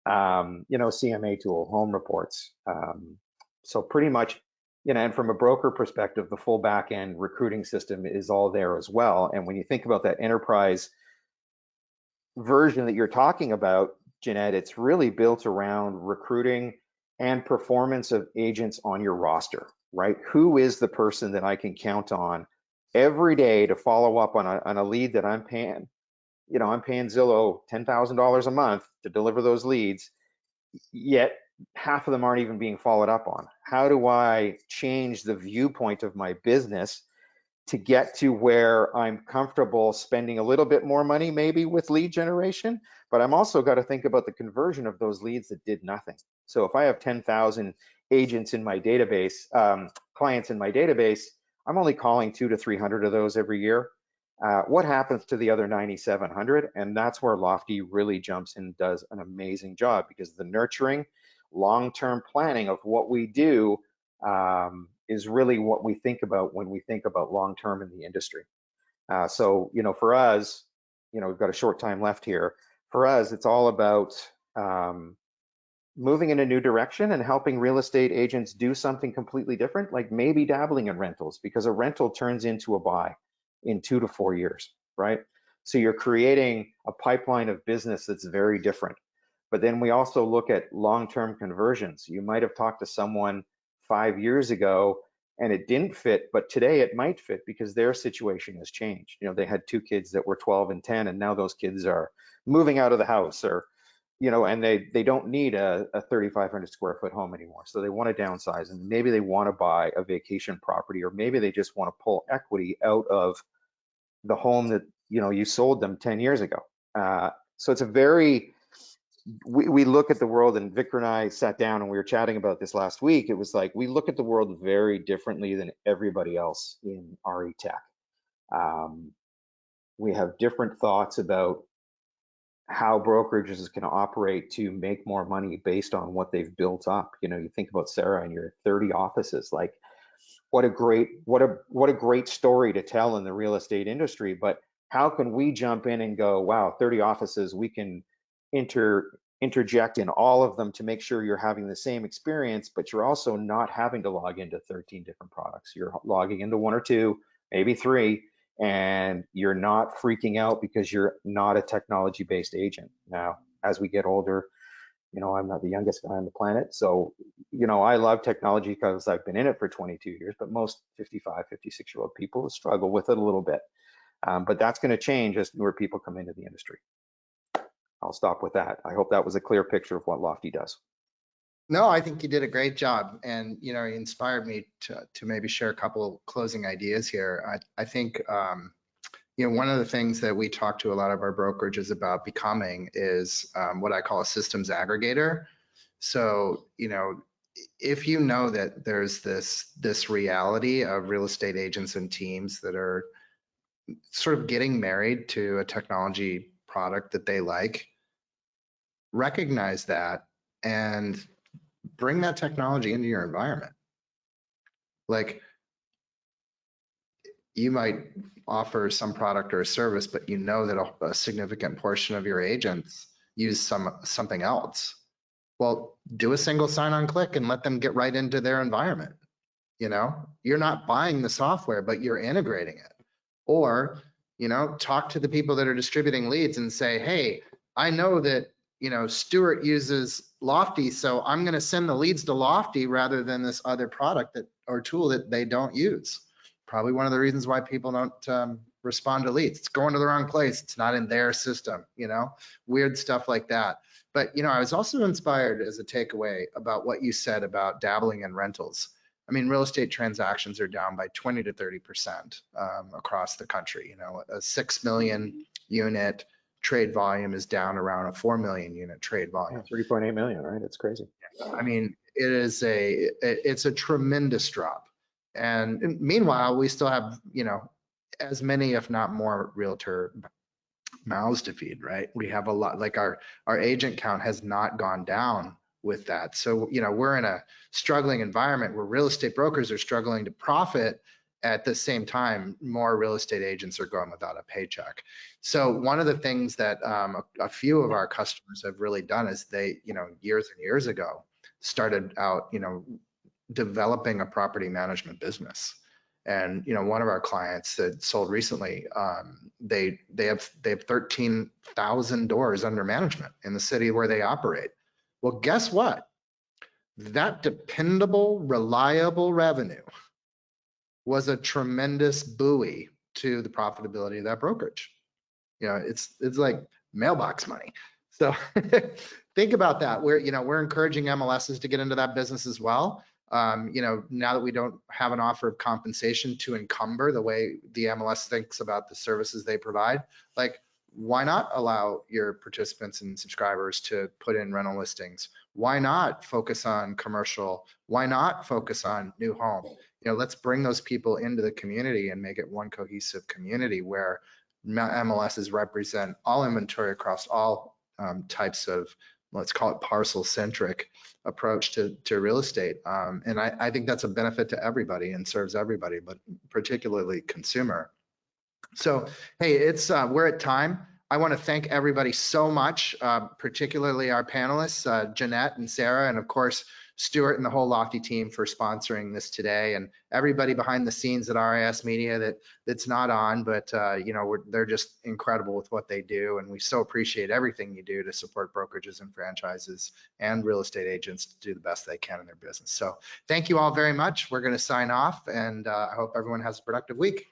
You know, CMA tool, home reports. So pretty much, you know, and from a broker perspective, the full back end recruiting system is all there as well. And when you think about that enterprise version that you're talking about, Jeanette, it's really built around recruiting and performance of agents on your roster, right? Who is the person that I can count on every day to follow up on a lead that I'm paying? You know, I'm paying Zillow $10,000 a month to deliver those leads, yet half of them aren't even being followed up on. How do I change the viewpoint of my business to get to where I'm comfortable spending a little bit more money maybe with lead generation, but I'm also got to think about the conversion of those leads that did nothing. So if I have 10,000 agents in my database, clients in my database, I'm only calling 200 to 300 of those every year. What happens to the other 9,700? And that's where Lofty really jumps in and does an amazing job, because the nurturing, long-term planning of what we do is really what we think about when we think about long-term in the industry. So, you know, for us, you know, we've got a short time left here. For us, it's all about moving in a new direction and helping real estate agents do something completely different, like maybe dabbling in rentals, because a rental turns into a buy in 2 to 4 years, right? So you're creating a pipeline of business that's very different. But then we also look at long-term conversions. You might have talked to someone 5 years ago and it didn't fit, but today it might fit because their situation has changed. You know, they had 2 kids that were 12 and 10, and now those kids are moving out of the house, or and they don't need a 3,500 square foot home anymore. So they want to downsize, and maybe they want to buy a vacation property, or maybe they just want to pull equity out of the home that, you sold them 10 years ago. So it's we look at the world, and Victor and I sat down and we were chatting about this last week. It was like, we look at the world very differently than everybody else in RE tech. We have different thoughts about how brokerages can operate to make more money based on what they've built up. You think about Sarah and your 30 offices, like what a great story to tell in the real estate industry. But how can we jump in and go, wow, 30 offices, we can interject in all of them to make sure you're having the same experience, but you're also not having to log into 13 different products. You're logging into 1 or 2, maybe 3, and you're not freaking out because you're not a technology-based agent. Now, as we get older, I'm not the youngest guy on the planet. So, I love technology because I've been in it for 22 years, but most 55, 56-year-old people struggle with it a little bit. But that's going to change as newer people come into the industry. I'll stop with that. I hope that was a clear picture of what Lofty does. No, I think you did a great job, and you inspired me to maybe share a couple closing ideas here. I think one of the things that we talk to a lot of our brokerages about becoming is what I call a systems aggregator. So if you know that there's this reality of real estate agents and teams that are sort of getting married to a technology product that they like, recognize that and bring that technology into your environment. Like, you might offer some product or a service, but that a significant portion of your agents use something else. Well, do a single sign-on click and let them get right into their environment. You're not buying the software, but you're integrating it. Or, talk to the people that are distributing leads and say, hey, I know that Stuart uses Lofty, so I'm going to send the leads to Lofty rather than this other product or tool that they don't use. Probably one of the reasons why people don't respond to leads. It's going to the wrong place. It's not in their system, weird stuff like that. But, I was also inspired as a takeaway about what you said about dabbling in rentals. I mean, real estate transactions are down by 20 to 30% across the country. A 6 million unit trade volume is down around a 4 million unit trade volume. 3.8 million, right? It's crazy. I mean, it's a tremendous drop. And meanwhile, we still have, as many, if not more, realtor mouths to feed, right? We have a lot, like our agent count has not gone down with that. So, we're in a struggling environment where real estate brokers are struggling to profit. At the same time, more real estate agents are going without a paycheck. So one of the things that a few of our customers have really done is they, years and years ago, started out, developing a property management business. And one of our clients that sold recently, they have 13,000 doors under management in the city where they operate. Well, guess what? That dependable, reliable revenue was a tremendous buoy to the profitability of that brokerage. It's like mailbox money. So think about that. We're encouraging MLSs to get into that business as well. Now that we don't have an offer of compensation to encumber the way the MLS thinks about the services they provide, like, why not allow your participants and subscribers to put in rental listings? Why not focus on commercial? Why not focus on new home? Let's bring those people into the community and make it one cohesive community where MLSs represent all inventory across all types of, let's call it parcel-centric approach to real estate. And I think that's a benefit to everybody and serves everybody, but particularly consumer. So, hey, we're at time. I want to thank everybody so much, particularly our panelists, Jeanette and Sarah, and of course, Stuart and the whole Lofty team for sponsoring this today, and everybody behind the scenes at RIS Media that's not on, but they're just incredible with what they do, and we so appreciate everything you do to support brokerages and franchises and real estate agents to do the best they can in their business. So thank you all very much. We're going to sign off, and I hope everyone has a productive week.